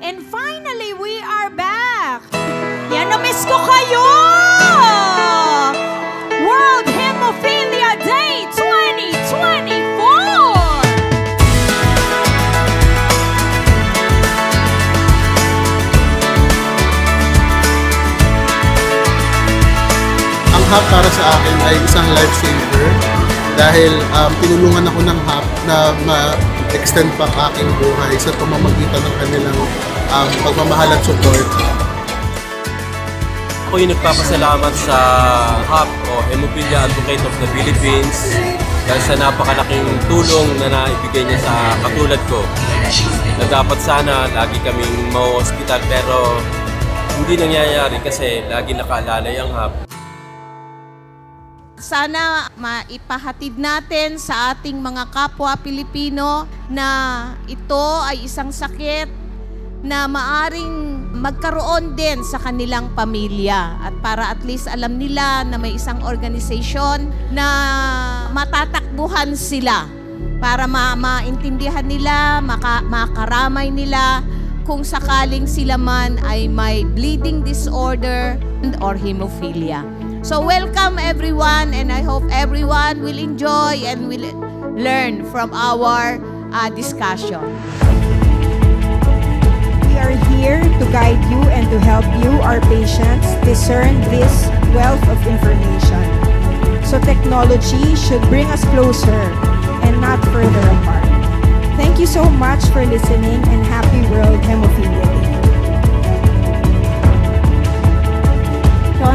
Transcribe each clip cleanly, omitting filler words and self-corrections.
And finally, we are back! Yan, na-miss ko kayo! World Hemophilia Day 2024! Ang HAP para sa akin ay isang lifesaver dahil tinulungan ako ng HAP na ma-extend pa ang aking buhay sa pamamagitan ng kanilang pagmamahal at support. Ako yung nagpapasalamat sa HAP o Hemophilia Advocate of the Philippines dahil sa napakalaking tulong na naibigay niya sa katulad ko. Na dapat sana lagi kaming ma-hospital pero hindi nangyayari kasi lagi nakaalalay ang HAP. Sana maipahatid natin sa ating mga kapwa Pilipino na ito ay isang sakit na maaring magkaroon din sa kanilang pamilya. At para at least alam nila na may isang organisasyon na matatakbuhan sila para maintindihan nila, makaramay nila kung sakaling sila man ay may bleeding disorder or hemophilia. So welcome everyone, and I hope everyone will enjoy and will learn from our discussion. We are here to guide you and to help you, our patients, discern this wealth of information. So technology should bring us closer and not further apart. Thank you so much for listening, and happy World Hemophilia Day.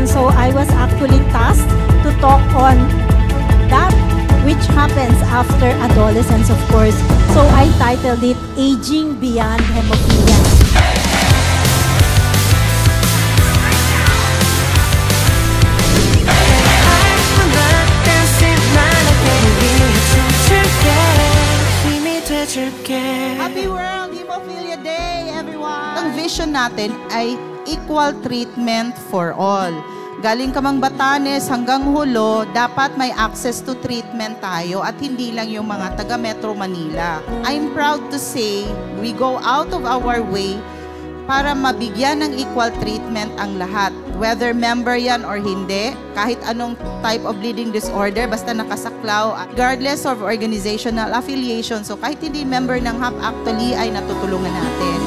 So I was actually tasked to talk on that which happens after adolescence, of course. So I titled it Aging Beyond Hemophilia. Happy World Hemophilia Day, everyone! Ang vision natin ay equal treatment for all. Galing ka mang Batanes hanggang Hulo, dapat may access to treatment tayo at hindi lang yung mga taga Metro Manila. I'm proud to say we go out of our way para mabigyan ng equal treatment ang lahat. Whether member yan or hindi, kahit anong type of bleeding disorder, basta nakasaklaw, regardless of organizational affiliation. So kahit hindi member ng HAP, actually ay natutulungan natin.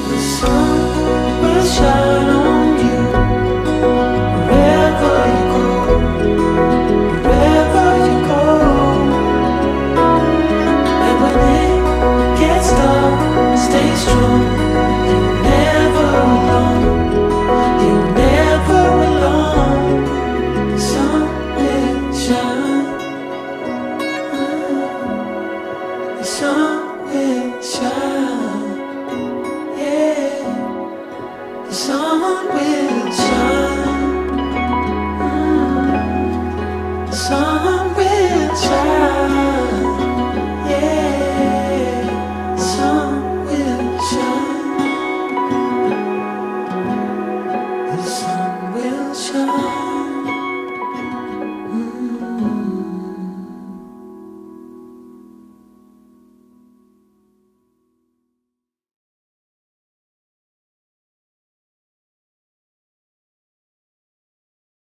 Sun